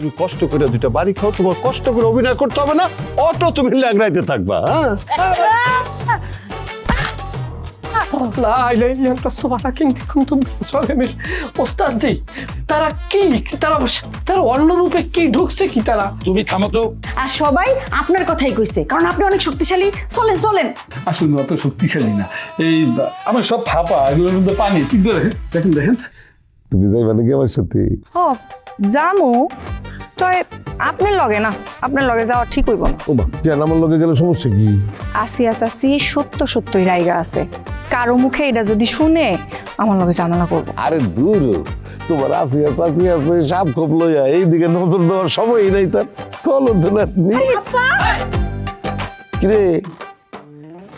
তুমি কষ্ট করে দুইটা বাড়ি খাও, তোমার কষ্ট করে অভিনয় করতে হবে না, অটো তুমি ল্যাংড়াইতে থাকবা। হ্যাঁ لا إله إلا أنت سبحانك إني كنت من الظالمين ওস্তাদ জি তারা কি তারা অন্য রূপে কি ঢুকছে কি তারা? তুমি থামো তো। আর সবাই আপনার কথাই কইছে, কারণ আপনি অনেক শক্তিশালী। চলেন চলেন। আসলে অত শক্তিশালী না, এই আমার সব থাপা, এগুলোর মধ্যে পানি। ঠিক দেখেন দেখেন দেখেন। তুমি যাইবা নাকি আমার সাথে? ও জামু তো আপনার লগে না, আপনার লগে যাওয়া ঠিক হইব না। ও মা, কেন আমার লগে গেলে সমস্যা কি? আসিয়া চাচি সত্যই রাইগা আছে, কারো মুখে এটা যদি শুনে আমার লগে ঝামেলা করবো। আরে দূর, তোমার আসিয়া চাচি আছে, সাপ খোপ লইয়া এইদিকে নজর দেওয়ার সময় নাই তার। চলো ধনাত্নি। কিরে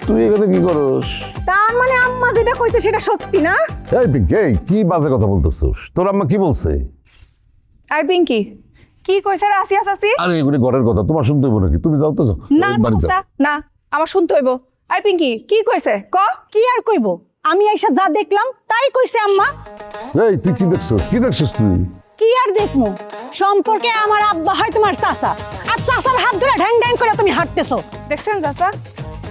তুই এখানে কি করস? তার মানে আম্মা যেটা কইছে সেটা সত্যি না? এই পিঙ্কি, এই কি বাজে কথা বলতেছিস? তোর আম্মা কি বলছে? আর পিঙ্কি কি কইছে রে আসিয়া চাচি? আরে এগুলি ঘরের কথা, তোমার শুনতে হইব নাকি? তুমি যাও তো, যাও না বাড়িতে। না আমার শুনতে হইব। আই পিঙ্কি কি কইছে ক? কি আর কইব, আমি আইসা যা দেখলাম তাই কইছে আম্মা। এই তুই কি দেখছিস? কি দেখছিস তুই? কি আর দেখমু, সম্পর্কে আমার আব্বা হয় তোমার চাচা, আর চাচার হাত ধরে ঢ্যাং ঢ্যাং করে তুমি হাঁটতেছো। দেখছেন চাচা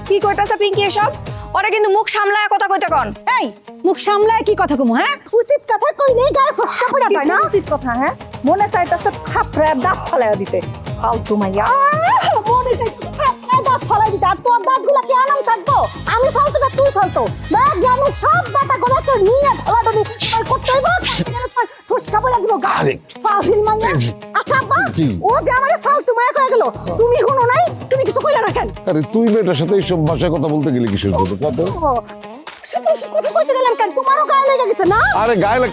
কি কইতাছে পিঙ্কি এসব? ওরা কিন্তু মুখ সামলায় কথা কইতে কন। এই মুখ সামলায় কি কথা কমু? হ্যাঁ, উচিত কথা কইলেই গায়ে ফসকা পড়া যায় না? উচিত কথা, হ্যাঁ মনে চাইতাছে থাপড়ায় দাঁত ফালাইয়া দিতে। ফালতু মাইয়া, মনে চাইতাছে থাপড়ায় দাঁত ফালাই দিতে। আর তোর দাঁতগুলা কি আনাম থাকবো? আমি ফালতু না তুই ফালতু? দেখ গ্রামের সব দাঁতাগুলো তো নিয়ে ঢলাঢলি করতে হইব, ফসকা পড়া দিব গা। ফাজিল মাইয়া। আচ্ছা আব্বা, ও যে আমারে ফালতু মাইয়া কয়ে গেল, তুমি শুনো নাই? তুমি কিছু কইলা না কেন? আরে তুই মেয়েটার সাথে এইসব ভাষায় কথা বলতে গেলি কিসের জন্য? কত কথা কইতে গেলাম কেন? তোমারও গায়ে লেগে গেছে না? আরে গায়ে লাগ,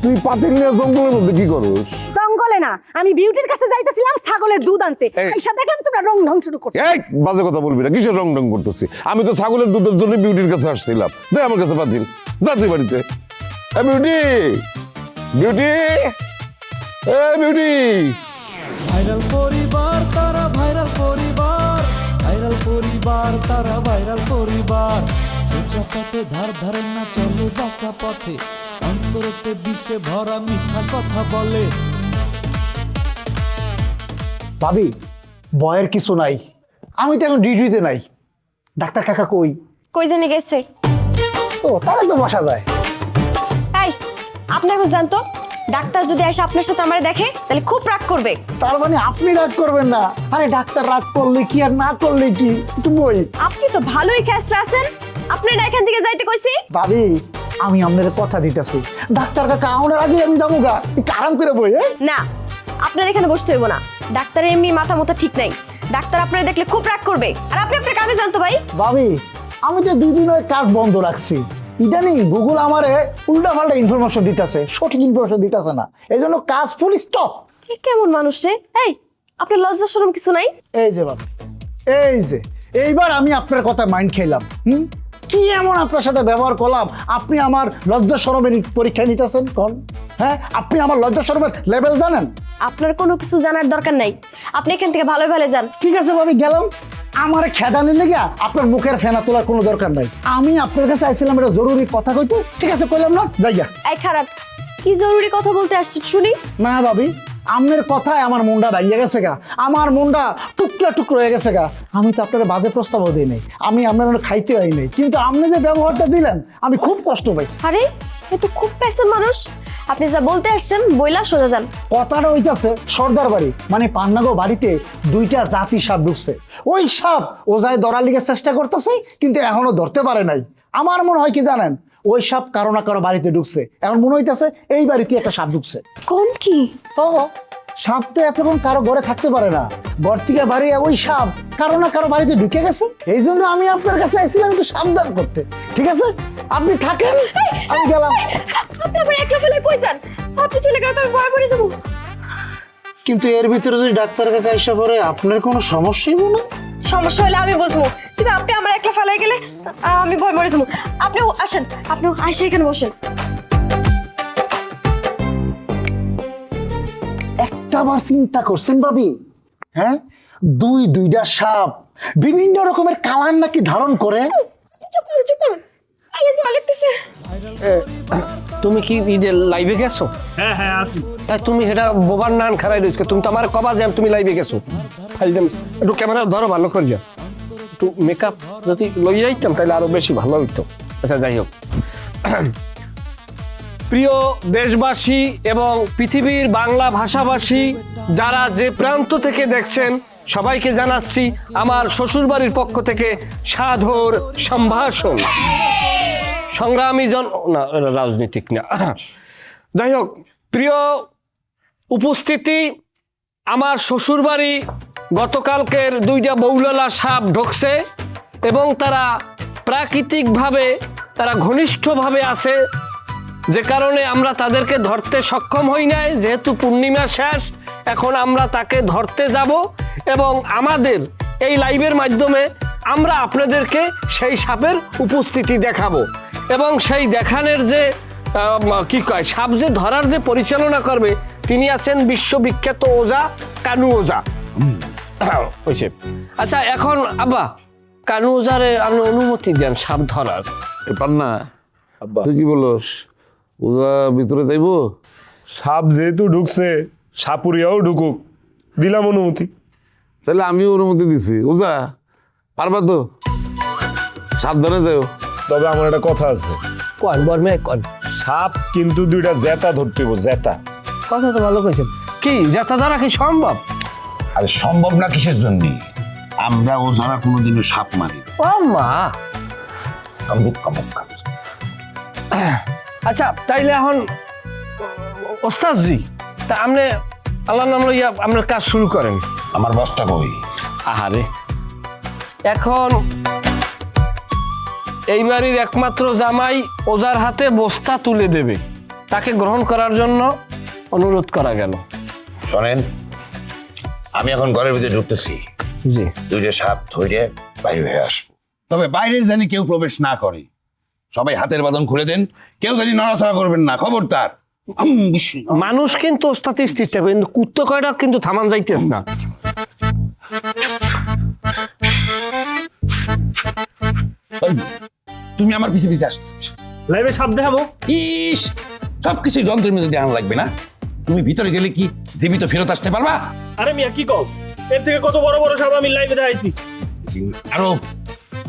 তুই পাতিল নিয়ে জঙ্গলের মধ্যে কি করস? জঙ্গলে না, আমি বিউটির কাছে যাইতেছিলাম ছাগলের দুধ আনতে। এই। আইসা দেখলাম তোমরা রং ঢং শুরু করছো। এই বাজে কথা বলবি না, কিসের রং রং করতেছি? আমি তো ছাগলের দুধের জন্য বিউটির কাছে আসছিলাম। দে আমার কাছে পাতিল, যা তুই বাড়িতে। Beauty, beauty, beauty. ভাইরাল পরিবার তারা, ভাইরাল পরিবার, ভাইরাল পরিবার তারা, ভাইরাল পরিবার। সোজা পথে ধার ধারে না চলে বাঁকা পথে, অন্তরতে বিষে ভরা মিথ্যা কথা বলে। ভাবি ভয়ের কিছু নাই, আমি তো এখন ডিউটিতে নাই। ডাক্তার কাকা কই? কই জানি গেছে। ও তাহলে তো বসা যায়। এই আপনার এখন জানতো, ডাক্তার যদি এসে আপনার সাথে আমার দেখে তাহলে খুব রাগ করবে। তার মানে আপনি রাগ করবেন না? আরে ডাক্তার রাগ করলে কি আর না করলে কি, একটু বই। আপনি তো ভালোই খেসরা আছেন, আপনার এখান থেকে যাইতে কইছি। ভাবি আমি আপনার কথা দিতেছি, ডাক্তার কাকা আমার আগে আমি যাবো গা, একটু আরাম করে বই। না, আপনার এখানে বসতে হইব না, ডাক্তারের এমনি মাথা মতো ঠিক নাই। ডাক্তার আপনারা দেখলে খুব রাগ করবে, আর আপনি আপনার কামে জানতো ভাই। ভাবি আমি তো 2 দিন ওই কাজ বন্ধ রাখছি, ইদানিং গুগল আমারে উল্টা পাল্টা ইনফরমেশন দিতেছে, সঠিক ইনফরমেশন দিতেছে না, এই জন্য কাজ ফুল স্টপ। এ কেমন মানুষ রে? এই আপনার লজ্জা শরম কিছু নাই? এই যে ভাবি, এই যে এইবার আমি আপনার কথা মাইন্ড খেলাম। কি এমন আপনার সাথে ব্যবহার করলাম, আপনি আমার লজ্জা শরমের পরীক্ষা নিতেছেন কোন? হ্যাঁ, আপনি আমার লজ্জা শরমের লেভেল জানেন? আপনার কোনো কিছু জানার দরকার নাই, আপনি এখান থেকে ভালো ভালো যান। ঠিক আছে ভাবি গেলাম, আমার খেদানি লেগে আপনার মুখের ফেনা তোলার কোনো দরকার নাই। আমি আপনার কাছে আইছিলাম একটা জরুরি কথা কইতে, ঠিক আছে কইলাম না, যাইয়া। এই খারাপ, কি জরুরি কথা বলতে আসছে শুনি? না ভাবি, আপনার কথায় আমার মুন্ডা ভাঙিয়ে গেছে গা, আমার মুন্ডা টুকরা টুকরো হয়ে গেছে গা। আমি তো আপনার বাজে প্রস্তাবও দিই নাই, আমি আপনার খাইতে হয় নাই, কিন্তু আপনি যে ব্যবহারটা দিলেন আমি খুব কষ্ট পাইছি। আরে এ তো খুব পেশার মানুষ, আপনি যা বলতে আসছেন বইলা সোজা যান। কথাটা হইতাছে সর্দার বাড়ি মানে পান্নাগো বাড়িতে 2টা জাতি সাপ ঢুকছে। ওই সাপ ওজায় ধরার লিগে চেষ্টা করতেছে, কিন্তু এখনো ধরতে পারে নাই। আমার মনে হয় কি জানেন, ওই সাপ কারো না কারো বাড়িতে ঢুকছে, এখন মনে হইতাছে এই বাড়িতে একটা সাপ ঢুকছে। কোন কি? ও সাপ তো এতক্ষণ কারো ঘরে থাকতে পারে না, ঘর থেকে বাড়ি ওই সাপ কারো না কারো বাড়িতে ঢুকে গেছে। এই জন্য আমি আপনার কাছে এসেছিলাম একটু সাবধান করতে। ঠিক আছে আপনি থাকেন, আমি গেলাম। আপনি আবার একলা ফেলে কই যান? আপনি চলে গেলে তো আমি ভয় পড়ে যাবো। কিন্তু এর ভিতরে যদি ডাক্তার কাকা এসে পড়ে আপনার কোনো সমস্যাই না? সমস্যা হলে আমি বুঝবো, কিন্তু আপনি আমার একলা ফেলাই গেলে আমি ভয় মরে যাবো। আপনিও আসেন, আপনিও আইসা এখানে বসেন। একটাবার চিন্তা করছেন ভাবি? হ্যাঁ, 2টা সাপ বিভিন্ন রকমের কালার নাকি ধারণ করে। চুপ করুন, চুপ করুন, আমার ভয় লাগতেছে। তুমি কি লাইভে গেছো? হ্যাঁ হ্যাঁ আসি। তাই তুমি এটা বোবার নান খারাই রয়েছে, তুমি তো আমার কবা যে তুমি লাইভে গেছো। একটু ক্যামেরা ধরো ভালো করে যাও, একটু মেকআপ যদি লই যাইতাম তাহলে আরো বেশি ভালো হইতো। আচ্ছা যাই হোক, প্রিয় দেশবাসী এবং পৃথিবীর বাংলা ভাষাভাষী যারা যে প্রান্ত থেকে দেখছেন, সবাইকে জানাচ্ছি আমার শ্বশুরবাড়ির পক্ষ থেকে সাদর সম্ভাষণ। সংগ্রামী না, রাজনীতিক না, যাই হোক, প্রিয় উপস্থিতি, আমার শ্বশুরবাড়ি গতকালকের 2টা বৌললা সাপ ঢুকছে এবং তারা প্রাকৃতিকভাবে তারা ঘনিষ্ঠভাবে আছে, যে কারণে আমরা তাদেরকে ধরতে সক্ষম হই নাই। যেহেতু পূর্ণিমা শেষ, এখন আমরা তাকে ধরতে যাব এবং আমাদের এই লাইভের মাধ্যমে আমরা আপনাদেরকে সেই সাপের উপস্থিতি দেখাবো এবং সেই দেখানোর যে কি কয় সাপ যে ধরার যে পরিচালনা করবে তিনি আছেন বিশ্ববিখ্যাত ওঝা কানু ওঝা। হয়েছে। আচ্ছা এখন আব্বা, কানু ওঝারে আপনি অনুমতি দেন সাপ ধরার। পান্না তুই কি বলস, ওজা ভিতরে যাইবো? সাপ যেহেতু ঢুকছে, সাপুরিয়াও ঢুকুক, দিলাম অনুমতি। তাহলে আমিও অনুমতি দিছি। ওজা পারবা তো? সাবধানে যাও। তবে আমার একটা কথা আছে, কন বর্মে কন। সাপ কিন্তু 2টা জেতা ধরতে হইব, জেতা। কথা তো ভালো কইছেন। কি যাতা ধরা কি সম্ভব? আরে সম্ভব না কিসের জন্য? আমরা ও যারা কোনোদিনও সাপ মারি ও মা। আচ্ছা তাইলে এখন ওস্তাদজি, তা আপনি আল্লাহর নাম লইয়া আপনার কাজ শুরু করেন। আমার বসটা কই? আহারে, এখন এই বাড়ির একমাত্র জামাই ওজার হাতে বস্তা তুলে দেবে, তাকে গ্রহণ করার জন্য অনুরোধ করা গেল। শোনেন, আমি এখন ঘরের ভিতরে ঢুকতেছি, জি 2টা সাপ ধরে বাইরে হয়ে আসবো। তবে বাইরের জানি কেউ প্রবেশ না করে। সবাই হাতের বাঁধন খুলে দেন, কেউ জানি নড়াচড়া করবেন না, খবরদার। মানুষ কিন্তু ওস্তাদ স্থির থাকবে, কিন্তু কুত্তো কয়টা কিন্তু থামান যাইতেছ না। তুমি আমার পিছে পিছে আসছো, লাইভে সাপ দেখাবো? ইস, সবকিছু যন্ত্রের মধ্যে দেখানো লাগবে না। তুমি ভিতরে গেলে কি জীবিত ফেরত আসতে পারবা? আরে মিয়া কি কও, এর থেকে কত বড় বড় সাপ আমি লাইভে দেখাইছি। আরো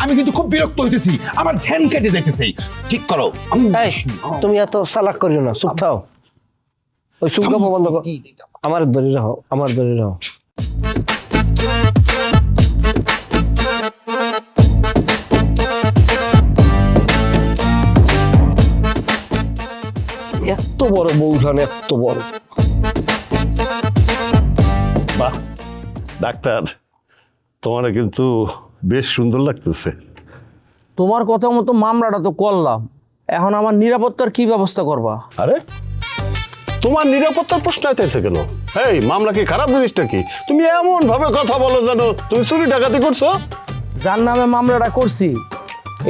আমি কিন্তু খুব বিরক্ত হইতেছি, আমার ধ্যান কেটে যাইতেছে। ঠিক করো। এই, তুমি এত চালাক করিও না, চুপ থাও। ওই সুগম বন্ধ কর, আমার ধরে রাখো, আমার ধরে রাখো। এত বড় বউঠান, এত বড়। বাহ ডাক্তার, তোমার কিন্তু বেশ সুন্দর লাগতেছে। তোমার কথা মতো মামলাটা তো করলাম, এখন আমার নিরাপত্তার কি ব্যবস্থা করবা? আরে তোমার নিরাপত্তার প্রশ্ন আইতেছে কেন? এই মামলা কি খারাপ জিনিসটা কি? তুমি এমন ভাবে কথা বলো জানো তুমি চুরি ডাকাতি করছো। যার নামে মামলাটা করছি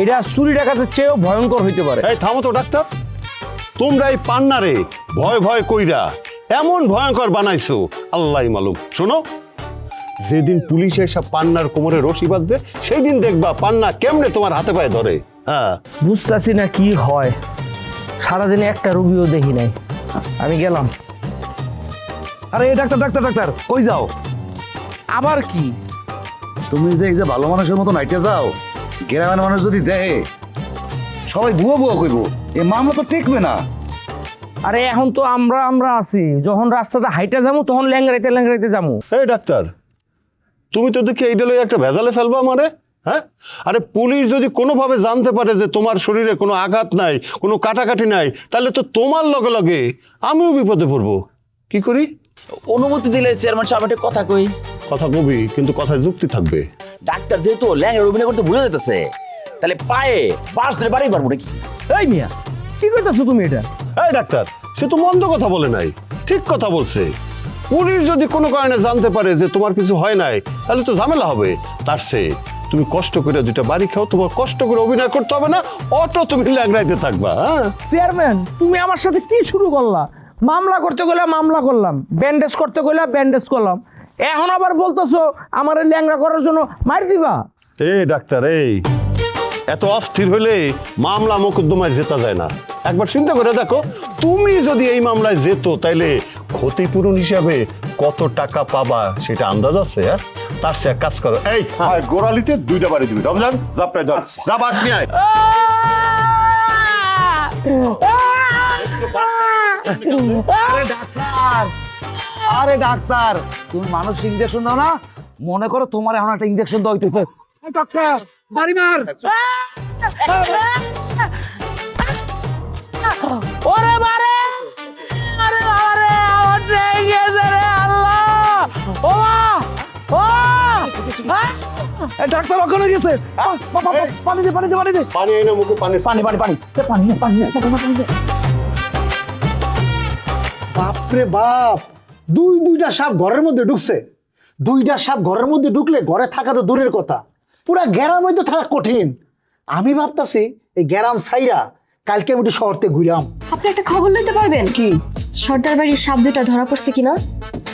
এটা চুরি ডাকাতের চেয়েও ভয়ঙ্কর হইতে পারে। এই থামো তো ডাক্তার, তোমরা এই পান্নারে ভয় ভয় কইরা এমন ভয়ঙ্কর বানাইছো আল্লাহই মালুম। শোনো, যেদিন পুলিশ এসব পান্নার কোমরে রশি বাঁধবে সেই দিন দেখবা পান্না কেমনে তোমার হাতে পায়ে ধরে। হ্যাঁ বুঝতেছি না কি হয়, সারাদিনে একটা রুগীও দেখি নাই। আমি গেলাম। আরে ডাক্তার ডাক্তার ডাক্তার কই যাও? আবার কি? তুমি যে এই যে ভালো মানুষের মতো নাইটে যাও, গ্রামের মানুষ যদি দেখে সবাই বুয়া বুয়া কইব, এই মামলা তো টিকবে না। আরে এখন তো আমরা আছি, যখন রাস্তাতে হাইটা যাবো তখন ল্যাংড়াইতে যাবো। এই ডাক্তার, তুমি তো দেখি এইটা লইয়া একটা ভেজালে ফেলবা আমারে। হ্যাঁ, আরে পুলিশ যদি কোনোভাবে জানতে পারে যে তোমার শরীরে কোনো আঘাত নাই, কোনো কাটাকাটি নাই, তাহলে তো তোমার লগে লগে আমিও বিপদে পড়বো। কি করি? অনুমতি দিলে চেয়ারম্যান সাহেব একটা কথা কই। কথা কবি, কিন্তু কথায় যুক্তি থাকবে। ডাক্তার যেহেতু ল্যাংড়ার অভিনয় করতে ভুলে যেতেছে, তাহলে পায়ে বাস ধরে বাড়ি পারবো নাকি? এই মিয়া কি করতেছো তুমি এটা? এই ডাক্তার, সে তো মন্দ কথা বলে নাই, ঠিক কথা বলছে। পুলিশ যদি কোনো কারণে জানতে পারে যে তোমার কিছু হয় নাই, তাহলে তো ঝামেলা হবে। তার চেয়ে তুমি কষ্ট করে 2টা বাড়ি খাও, তোমার কষ্ট করে অভিনয় করতে হবে না, অটো তুমি ল্যাংড়াইতে থাকবা। হ্যাঁ চেয়ারম্যান, তুমি আমার সাথে কি শুরু করলা? মামলা করতে গেলে মামলা করলাম, ব্যান্ডেজ করতে গেলে ব্যান্ডেজ করলাম, এখন আবার বলতেছো আমার ল্যাংড়া করার জন্য মার দিবা? এই ডাক্তার, এই এত অস্থির হলে মামলা মোকদ্দমায় জেতা যায় না। একবার চিন্তা করে দেখো, তুমি যদি এই মামলায় যেত তাইলে ক্ষতিপূরণ হিসাবে কত টাকা পাবা সেটা আন্দাজ আছে? হ্যাঁ, তার সে এক কাজ করো, এই গোড়ালিতে 2টা বাড়ি দিবি। রমজান জাপটায় যা, যা বাস নিয়ে আয়। আরে ডাক্তার, তুমি মানুষ ইঞ্জেকশন দাও না, মনে করো তোমার এখন একটা ইঞ্জেকশন দাও হইতেছে। ডাক্তার বাড়ি মার। ওরে বারে, আরে বাবারে, আমার সেই গেছে রে আল্লাহ। ও মা, ও ডাক্তার ওখানে গেছে। পানি দে, পানি দে, পানি দে। পানি এনে মুখে পানি পানি পানি পানি পানি পানি পানি। বাপরে বাপ, দুইটা সাপ ঘরের মধ্যে ঢুকছে। 2টা সাপ ঘরের মধ্যে ঢুকলে ঘরে থাকা তো দূরের কথা, পুরা গ্রামে তো থাকা কঠিন। আমি ভাবতাছি এই গ্রাম ছাইরা কালকে আমি একটু শহর থেকে ঘুরাম। আপনি একটা খবর লইতে পারবেন কি? সর্দার বাড়ির সাপ 2টা ধরা পড়ছে কিনা?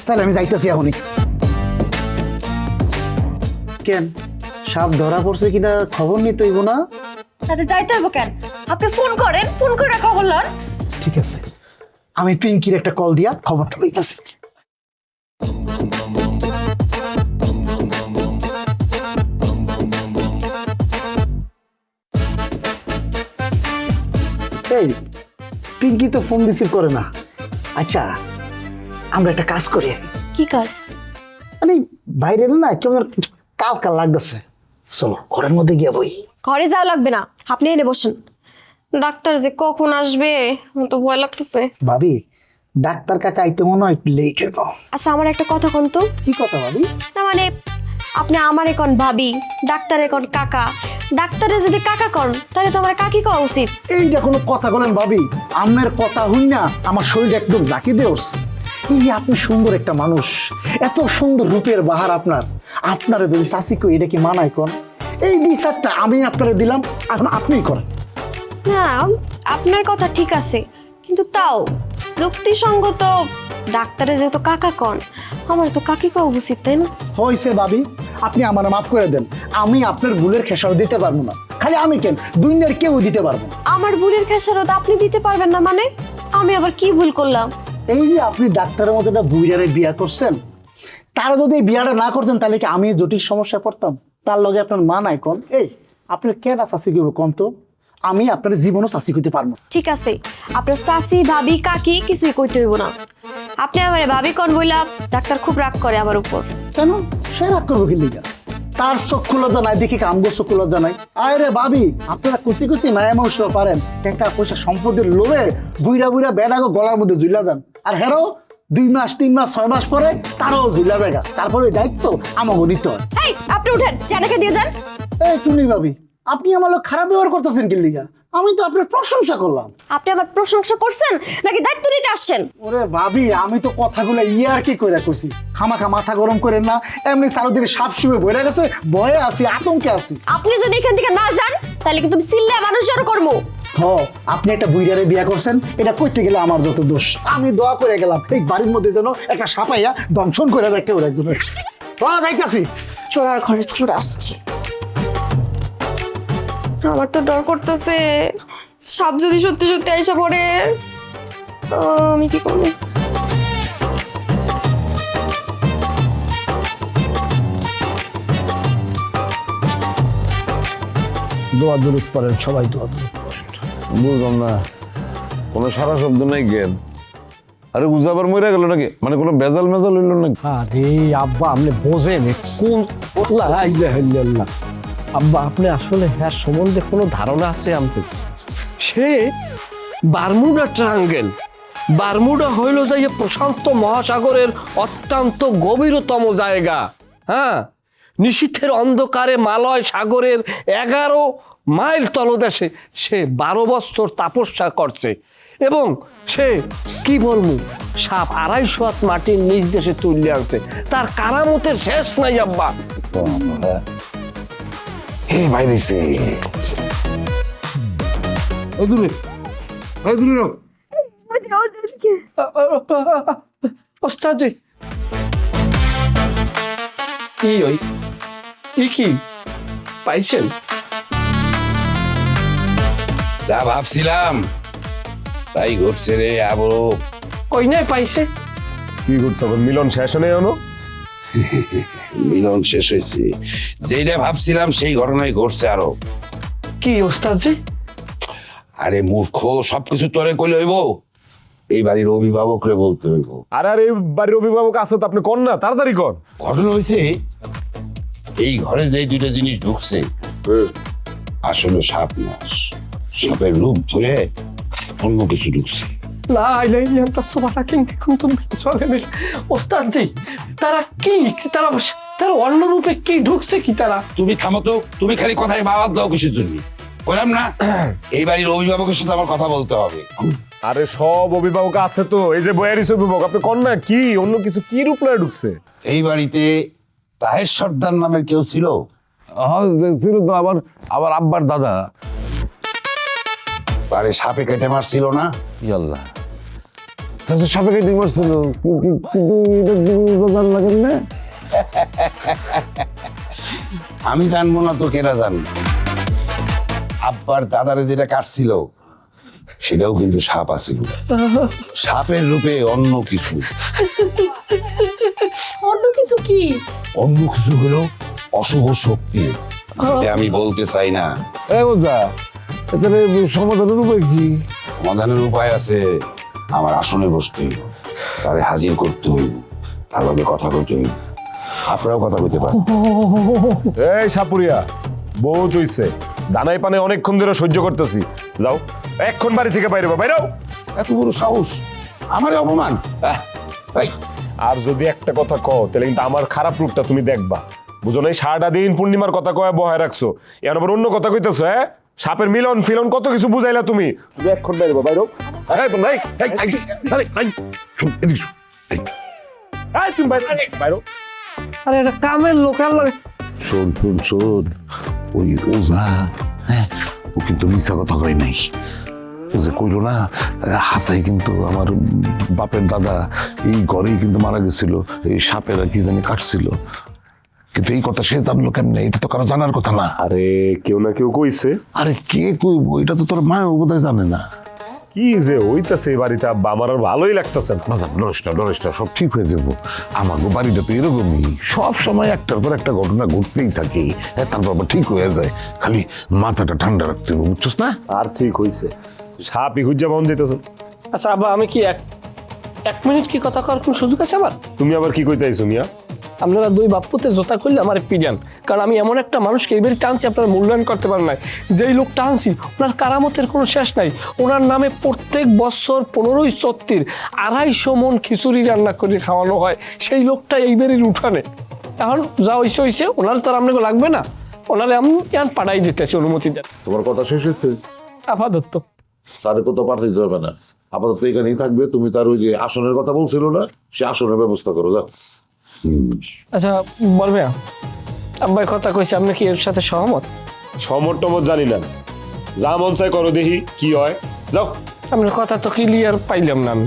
তাহলে আমি যাইতেছি এখনই। কেন, সাপ ধরা পড়ছে কিনা খবর নিতে হইব না? তাতে যাইতে হবে কেন? আপনি ফোন করেন, ফোন করে খবর লন। ঠিক আছে, আমি পিঙ্কির একটা কল দিয়া খবরটা লইতেছি। এই পিঙ্কি তো ফোন রিসিভ করে না। আচ্ছা, আমরা একটা কাজ করি। কি কাজ? মানে বাইরে না কেমন কাল কাল লাগতেছে, চলো ঘরের মধ্যে গিয়ে বই। ঘরে যাওয়া লাগবে না, আপনি এনে বসেন। ডাক্তার যে কখন আসবে আমার তো ভয় লাগতেছে। ভাবি, ডাক্তার কাকা আইতে মনে হয় একটু লেট হইব। আচ্ছা, আমার একটা কথা কোন তো। কি কথা ভাবি? না মানে আপনি আমার এখন ভাবি, ডাক্তার এখন কাকা। ডাক্তারে যদি কাকা কন তাহলে তো আমার কাকি কওয়া উচিত। এইটা কোনো কথা বলেন ভাবি? আপনার কথা হই না আমার শরীর একদম লাকি দিয়ে উঠছে। এই যে আপনি সুন্দর একটা মানুষ, এত সুন্দর রূপের বাহার আপনার, আপনারা যদি চাষি কই এটা কি মানায় কোন? এই বিচারটা আমি আপনারা দিলাম, এখন আপনিই করেন। না, আপনার কথা ঠিক আছে, কিন্তু তাও যুক্তিসঙ্গত ডাক্তারে যেহেতু কাকা কন, আমার তো কাকি কওয়া উচিত, তাই না? হয়েছে ভাবি, আপনি আমার মাফ করে দেন। আমি আপনার ভুলের খেসারত দিতে পারবো না। খালি আমি কেন, দুনিয়ার কেউ দিতে পারবো না। আমার ভুলের খেসারত আপনি দিতে পারবেন না মানে? আমি আবার কি ভুল করলাম? এই যে আপনি ডাক্তারের মতো একটা বুইড়ারে বিয়া করছেন, তারা যদি এই বিয়াটা না করতেন তাহলে কি আমি জটিল সমস্যায় পড়তাম? তার লগে আপনার মা নাই কোন? এই আপনার কেনা চাষি করব কোন তো? আমি আপনার জীবনও চাষি করতে পারবো। ঠিক আছে, আপনার চাচি ভাবি কাকি কিছুই কইতে হইব না। আপনি আমার ভাবি কন বইলা ডাক্তার খুব রাগ করে আমার উপর। কেন সে রাগ করবো কি লিগা? তার চক্ষু লজ্জা নাই দেখি আমগো চক্ষু লজ্জা নাই? আরে ভাবি, আপনারা কুচি কুচি মায়া মানুষ পারেন, টাকা পয়সা সম্পদের লোভে বুইরা বুইরা বেড়াগো গলার মধ্যে ঝুলা যান। আর হেরো 2 মাস 3 মাস 6 মাস পরে তারও ঝুলা জায়গা। তারপরে ওই দায়িত্ব আমাকে নিতে হয়। এই আপনি উঠেন, জানাকে দিয়ে যান। এই টুনি ভাবি, আপনি আমার লোক খারাপ ব্যবহার করতেছেন কি লিগা? আমি তো আপনার প্রশংসা করলাম। আপনি আমার প্রশংসা করছেন নাকি দায়িত্ব নিতে আসছেন? ওরে ভাবি, আমি তো কথাগুলো ইয়ার কি করে কইছি, খামাখা মাথা গরম করেন না। এমনি চারদিকে সাপ শুয়ে বইরা গেছে, ভয়ে আছি, আতঙ্কে আছি। আপনি যদি এখান থেকে না যান তাহলে কিন্তু সিল্লে মানুষ জড়ো করবো। আপনি একটা বুইড়ারে বিয়া করছেন, এটা কইতে গেলে আমার যত দোষ। আমি দোয়া করে গেলাম এই বাড়ির মধ্যে যেন একটা সাপাইয়া দংশন করে দেখতে ওরা একজনের। যাইতাছি। চোরার ঘরে চোর আসছে। আমার তো ডর করতেছে, সাপ যদি সত্যি সত্যি আইসা পড়ে, আমি কি করবো? দোয়া দরুদ পড়েন, সবাই দোয়া দরুদ পড়েন। বুঝলাম না, কোনো সারা শব্দ নাই জ্ঞান। আরে উজাবার মরে গেল নাকি? মানে কোনো বেজাল মেজাল হইল নাকি? আরে আব্বা, আপনি বোঝেন কোন আব্বা, আপনি আসলে হ্যাঁ সম্বন্ধে কোনো ধারণা আছে আমাদের? সে বারমুডা ট্রায়াঙ্গেল। বারমুডা হইল যে প্রশান্ত মহাসাগরের অত্যন্ত গভীরতম জায়গা। হ্যাঁ, নিশীথের অন্ধকারে মালয় সাগরের 11 মাইল তলদেশে সে 12 বছর তপস্যা করছে এবং সে কি বলবো, সাপ 250 হাত মাটির নিচ দেশে তুলে আনছে। তার কারামতের শেষ নাই আব্বা। হে বাইরেছে ওস্তাদ কি পাইছেন? যা ভাবছিলাম তাই ঘটছে রে আবু। কই নাই পাইছে? কি করছো মিলন শেষ নেই এখনো? মিলন শেষ হয়েছে, যেটা ভাবছিলাম সেই ঘটনাই ঘটছে আরো। কি ওস্তাদ জি? আরে মূর্খ, সবকিছু তোরে কইলে হইব, এই বাড়ির অভিভাবকরে বলতে হইব। আরে আরে এই বাড়ির অভিভাবক আছে তো, আপনি কর না, তাড়াতাড়ি কর। ঘটনা হয়েছে এই ঘরে যে দুইটা জিনিস ঢুকছে আসলে সাপ না, সাপের রূপ ধরে অন্য কিছু ঢুকছে। লা ইলাহা ইল্লাল্লাহ সুবহানাকা কুনতুম মিনাজ জালিমিন। ওস্তাদ জি, তারা কি, তারা অন্য রূপে কি ঢুকছে কি তারা? তুমি থামো তো, তুমি খালি কথায় বাবাদ দাও কিসের জন্য? বললাম না এই বাড়ির অভিভাবকের সাথে আমার কথা বলতে হবে। আরে সব অভিভাবক আছে তো, এই যে বয়ারিস অভিভাবক, আপনি কর না, কি অন্য কিছু কি রূপ না ঢুকছে? এই বাড়িতে তাহের সর্দার নামের কেউ ছিল? ছিল তো, আবার আব্বার দাদা। তারে সাপে কেটে মারছিল না? আল্লাহ, সাপে কেটে মারছিল, লাগেন না? আমি জানবো না তো কেনা জানবো? আব্বার দাদারে যেটা কাটছিল সেটাও কিন্তু সাপ আছিল, সাপের রূপে অন্য কিছু। অন্য কিছু কি? অন্য কিছু হলো অশুভ শক্তি, যেটা আমি বলতে চাই না। তাহলে সমাধানের উপায় কি? সমাধানের উপায় আছে, আমার আসনে বসতে হইব, তারে হাজির করতে হইব, তার লগে কথা কইতে হইব। আপনারাও কথা কইতে পারেন। এই সাপুরিয়া, বহুত হইছে, দানাই পানে অনেকক্ষণ ধরে সহ্য করতেছি, যাও এক্ষণ বাড়ি থেকে বাইরে বাইরেও। এত বড় সাহস, আমারে অপমান! এই, আর যদি একটা কথা কও তাহলে কিন্তু আমার খারাপ রূপটা তুমি দেখবা, বুঝো না? সারাটা দিন পূর্ণিমার কথা কয়ে বহায় রাখছো, এখন আবার অন্য কথা কইতেছো। হ্যাঁ, সাপের মিলন ফিলন কত কিছু বুঝাইলা তুমি। তুমি এক্ষণ বাইরে বাইরেও। তুমি বাইরে। আরে এটা কামের লোকাল লাগে। শোন শোন শোন, ওই ওঝা, হ্যাঁ, ও কিন্তু মিথ্যা কথা কয় নাই। ও যে কইল না হাসাই কিন্তু আমার বাপের দাদা এই ঘরেই কিন্তু মারা গেছিল, এই সাপেরা কি জানি কাটছিল, কিন্তু এই কথা সে জানলো কেমনে? এটা তো কারো জানার কথা না। আরে কেউ না কেউ কইছে। আরে কে কইব? এটা তো তোর মাও বোধহয় জানে না। কি যে হইতাছে এই বাড়িতে আব্বা, আমার আর ভালোই লাগতেছে না। ডরিস না, সব ঠিক হয়ে যাবো। আমাকে বাড়িটা তো এরকমই, সব সময় একটার পর একটা ঘটনা ঘটতেই থাকে, হ্যাঁ, তারপর আবার ঠিক হয়ে যায়। খালি মাথাটা ঠান্ডা রাখতে হবে, বুঝছস না? আর ঠিক হইছে, সাপই খুঁজা পাওয়া যেতেছে। আচ্ছা আব্বা, আমি কি এক মিনিট কি কথা করার কোন সুযোগ আছে আমার? তুমি আবার কি কইতে আইছো মিয়া? আপনারা দুই বাপ্পুতে জোতা করলে আমার পিজান, কারণ আমি এমন একটা মানুষকে এই বাড়িতে আনছি আপনারা মূল্যায়ন করতে পারেন না। যেই লোকটা আনছি ওনার কারামতের কোনো শেষ নাই। ওনার নামে প্রত্যেক বছর 15ই চত্তির 250 মন খিচুড়ি রান্না করে খাওয়ানো হয়। সেই লোকটা এই বাড়ির উঠানে। এখন যা হইছে, ওনার তো আর আপনাকে লাগবে না, ওনারে আমি এখন পাঠাই দিতেছি, অনুমতি দেন। তোমার কথা শেষ হয়েছে? আপাতত তারে কোথাও পাঠাইতে হবে না, আপাতত এখানেই থাকবে। তুমি তার ওই যে আসনের কথা বলছিল না, সে আসনের ব্যবস্থা করো, যাও। আচ্ছা বলবে আব্বাই কথা কইছে, আপনি কি এর সাথে সহমত? সমর টমর জানি না, যা মন চাই করো, দেখি কি হয়, যাও। আপনার কথা তো ক্লিয়ার পাইলাম না, আমি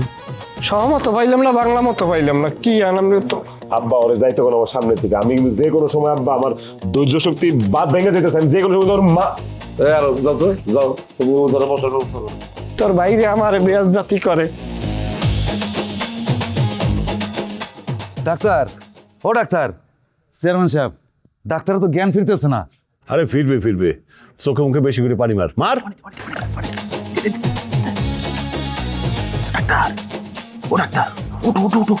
সহমত পাইলাম না, বাংলা মতো পাইলাম না, কি আনন্দ তো। আব্বা ওরে যাইতে কোনো আমার সামনে থেকে, আমি কিন্তু যে কোনো সময় আব্বা আমার ধৈর্য শক্তি বাদ ভেঙে যেতেছে, আমি যে কোনো সময় তোর মা। যাও তো, যাও, তুমি ধরো বসার। তোর বাইরে আমার বেয়াজ জাতি করে। ডাক্তার, ও ডাক্তার, চেয়ারম্যান সাহেব, ডাক্তার তো জ্ঞান ফিরতেছে না। আরে ফিরবে, চোখে মুখে বেশি করে পানি মার। ডাক্তার, ও ডাক্তার, ওঠো ওঠো ওঠো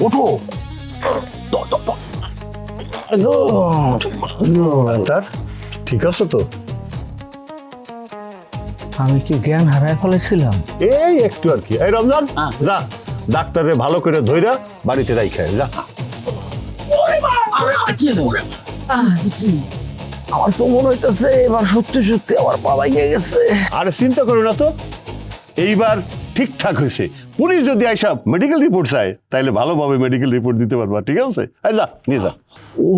ওঠো। ডাক্তার ঠিক আছে তো? আমি কি জ্ঞান হারায় ফেলেছিলাম? এই একটু আর কি। এই রমজান, যা ডাক্তারে ভালো করে ধইরা বাড়িতে রাইখা যা। আমার তো মনে হইতেছে এবার সত্যি সত্যি আমার বাবা গিয়ে গেছে। আরে চিন্তা করো না তো, এইবার ঠিকঠাক হয়েছে। পুলিশ যদি আইসা মেডিকেল রিপোর্ট চায় তাইলে ভালোভাবে মেডিকেল রিপোর্ট দিতে পারবা, ঠিক আছে? যা নিয়ে যা। ও,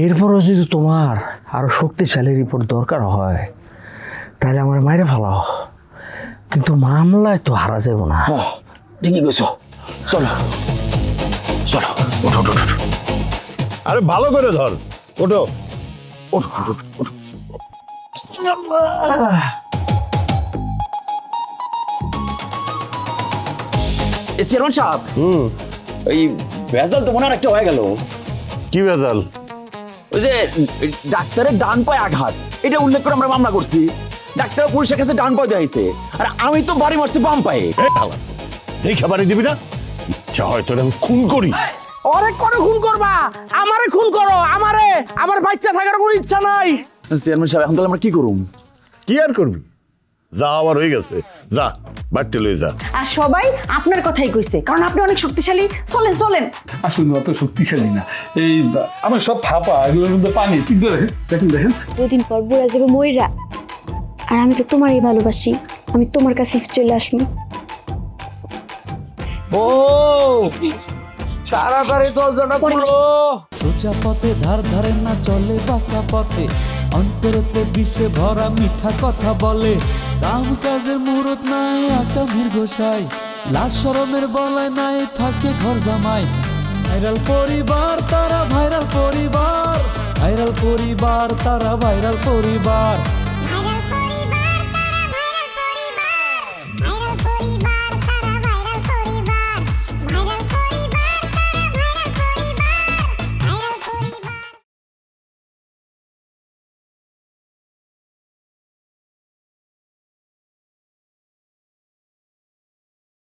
এরপরও যদি তোমার আরো শক্তিশালী রিপোর্ট দরকার হয় তাহলে আমার মাইরে ফেলাও, কিন্তু মামলায় তো হারা যাব না। ঠিকই কইছো, চলো চলো, ওঠো ওঠো ওঠো। আরে ভালো করে ধর, ওঠো। চেয়ারম্যান সাহেব ওই ভেজাল তো মনে হয় একটা হয়ে গেল। কি ভেজাল? ওই যে ডাক্তারের ডান পায়ে আঘাত, এটা উল্লেখ করে আমরা মামলা করছি। ডাক্তার পুলিশের কাছে ডান পায়ে দিয়েছে, আর আমি তো বাড়ি মারছি বাম পায়ে। দেখে বাড়ি দিবি না? ইচ্ছা হয় তোর আমি খুন করি। ওরে করে খুন করবা, আমারে খুন করো, আমারে, আমার বাচ্চা থাকার কোনো ইচ্ছা নাই। চেয়ারম্যান সাহেব এখন তাহলে আমরা কি করুম? কি আর করবি? যা আবার হয়ে গেছে, যা বাড়তে লয়ে যা। আর সবাই আপনার কথাই কইছে, কারণ আপনি অনেক শক্তিশালী। চলেন চলেন। আসলে অত শক্তিশালী না, এই আমার সব ফাঁপা, এগুলোর মধ্যে পানি। ঠিক ধরে দেখেন দেখেন। দুদিন পর বুড়া যাবে ময়রা, আর আমি তো তোমারই ভালোবাসি, আমি তোমার কাছে চলে আসবো। ও তাড়াতাড়ি দরজাটা খুলো। সোজা পথে ধার ধারে না চলে বাঁকা পথে, অন্তরতে বিষে ভরা মিঠা কথা বলে। কাম কাজের মুহূর্ত নাই আকামের গোসাই, লাশ শরমের বলায় নাই থাকে ঘর জামাই। ভাইরাল পরিবার তারা ভাইরাল পরিবার, ভাইরাল পরিবার তারা ভাইরাল পরিবার।